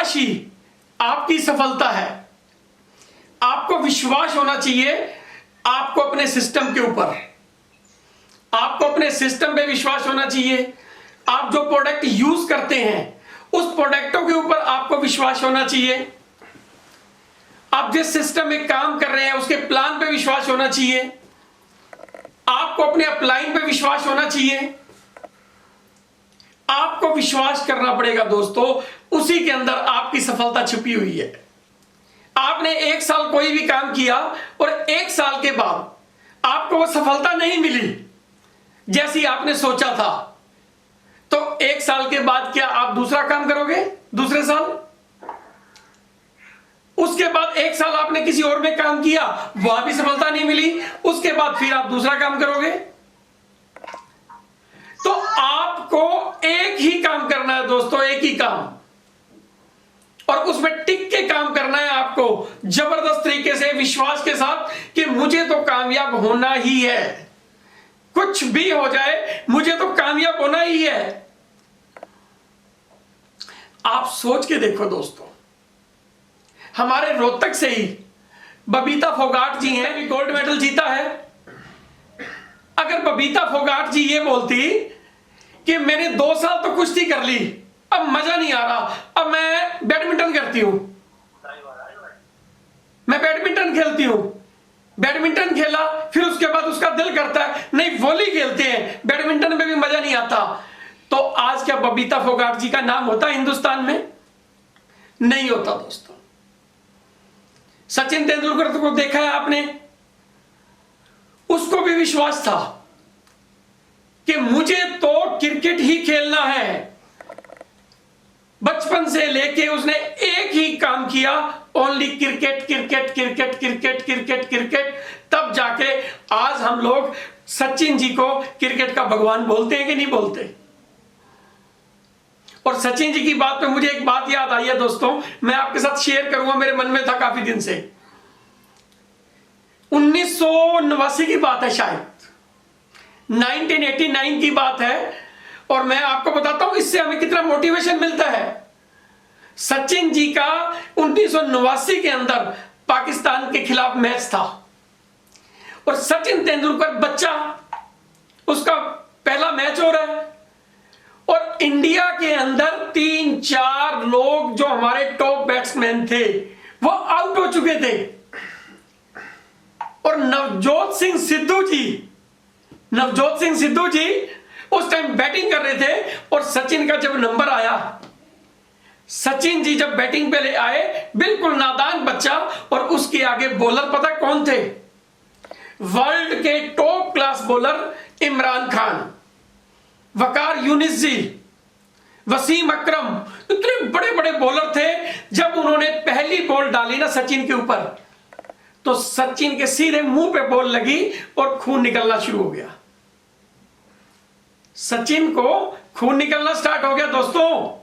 विश्वास ही आपकी सफलता है। आपको विश्वास होना चाहिए आपको अपने सिस्टम के ऊपर, आपको अपने सिस्टम पे विश्वास होना चाहिए। आप जो प्रोडक्ट यूज करते हैं उस प्रोडक्टों के ऊपर आपको विश्वास होना चाहिए। आप जिस सिस्टम में काम कर रहे हैं उसके प्लान पे विश्वास होना चाहिए। आपको अपने अपलाइन पे विश्वास होना चाहिए। आपको विश्वास करना पड़ेगा दोस्तों, उसी के अंदर आपकी सफलता छुपी हुई है। आपने 1 साल कोई भी काम किया और 1 साल के बाद आपको वो सफलता नहीं मिली जैसी आपने सोचा था, तो 1 साल के बाद क्या आप दूसरा काम करोगे दूसरे साल? उसके बाद 1 साल आपने किसी और में काम किया, वह भी सफलता नहीं मिली, उसके बाद फिर आप दूसरा काम करोगे। तो आपको एक ही काम करना है दोस्तों, एक ही काम, और उसमें टिक के काम करना है आपको जबरदस्त तरीके से, विश्वास के साथ कि मुझे तो कामयाब होना ही है, कुछ भी हो जाए मुझे तो कामयाब होना ही है। आप सोच के देखो दोस्तों, हमारे रोहतक से ही बबीता फोगाट जी हैं, भी गोल्ड मेडल जीता है। अगर बबीता फोगाट जी ये बोलती कि मैंने 2 साल तो कुश्ती कर ली, अब मजा नहीं आ रहा, अब मैं बैडमिंटन करती हूं, मैं बैडमिंटन खेलती हूं, बैडमिंटन खेला, फिर उसके बाद उसका दिल करता है नहीं वॉली खेलते हैं, बैडमिंटन में भी मजा नहीं आता, तो आज क्या बबीता फोगाट जी का नाम होता हिंदुस्तान में? नहीं होता दोस्तों। सचिन तेंदुलकर को देखा है आपने, उसको भी विश्वास था कि मुझे तो क्रिकेट ही खेलना है। बचपन से लेके उसने एक ही काम किया, only cricket cricket cricket cricket cricket cricket. तब जाके आज हम लोग सचिन जी को क्रिकेट का भगवान बोलते हैं कि नहीं बोलते। और सचिन जी की बात पे मुझे एक बात याद आई है दोस्तों, मैं आपके साथ शेयर करूंगा, मेरे मन में था काफी दिन से। 1989 की बात है, शायद 1989 की बात है, और मैं आपको बताता हूं इससे हमें कितना मोटिवेशन मिलता है। सचिन जी का 1989 के अंदर पाकिस्तान के खिलाफ मैच था, और सचिन तेंदुलकर बच्चा, उसका पहला मैच हो रहा है, और इंडिया के अंदर 3-4 लोग जो हमारे टॉप बैट्समैन थे वो आउट हो चुके थे, और नवजोत सिंह सिद्धू जी उस टाइम बैटिंग कर रहे थे। और सचिन का जब नंबर आया, सचिन जी जब बैटिंग पे ले आए, बिल्कुल नादान बच्चा, और उसके आगे बॉलर पता कौन थे? वर्ल्ड के top class bowler Imran Khan, Waqar Younis ji, Wasim Akram, इतने बड़े बड़े बॉलर थे। जब उन्होंने पहली बॉल डाली ना सचिन के ऊपर, तो सचिन के सीधे मुंह पे बॉल लगी और खून निकलना शुरू हो गया। सचिन को खून निकलना स्टार्ट हो गया दोस्तों।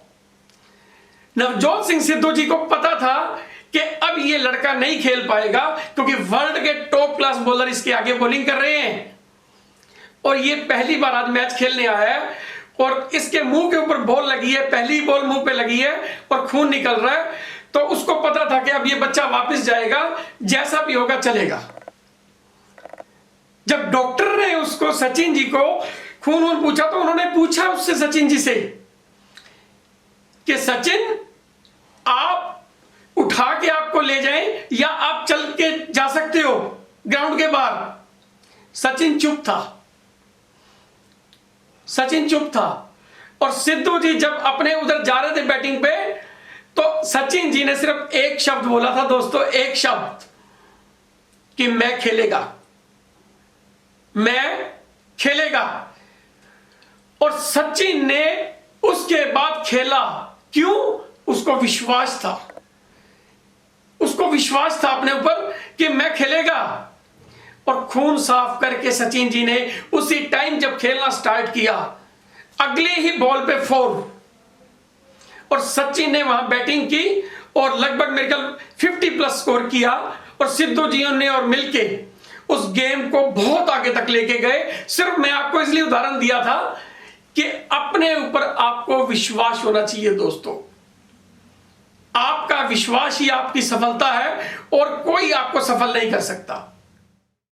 नवजोत सिंह सिद्धू जी को पता था कि अब ये लड़का नहीं खेल पाएगा, क्योंकि वर्ल्ड के टॉप क्लास बॉलर इसके आगे बॉलिंग कर रहे हैं, और ये पहली बार आज मैच खेलने आया है, और इसके मुंह के ऊपर बॉल लगी है, पहली बॉल मुंह पे लगी है और खून निकल रहा है। तो उसको पता था कि अब ये बच्चा वापस जाएगा, जैसा भी होगा चलेगा। जब डॉक्टर ने उसको, सचिन जी को खून वून पूछा, तो उन्होंने पूछा उससे, सचिन जी से, कि सचिन आप उठा के आपको ले जाएं या आप चल के जा सकते हो ग्राउंड के बाहर? सचिन चुप था। और सिद्धू जी जब अपने उधर जा रहे थे बैटिंग पे, तो सचिन जी ने सिर्फ एक शब्द बोला था दोस्तों, एक शब्द, कि मैं खेलेगा। और सचिन ने उसके बाद खेला। क्यों? उसको विश्वास था अपने ऊपर कि मैं खेलेगा। और खून साफ करके सचिन जी ने उसी टाइम जब खेलना स्टार्ट किया, अगले ही बॉल पे 4, और सचिन ने वहां बैटिंग की और लगभग मेरे ख्याल 50+ स्कोर किया, और सिद्धू जी ने और मिलके उस गेम को बहुत आगे तक लेके गए। सिर्फ मैं आपको इसलिए उदाहरण दिया था कि अपने ऊपर आपको विश्वास होना चाहिए दोस्तों। आपका विश्वास ही आपकी सफलता है और कोई आपको सफल नहीं कर सकता।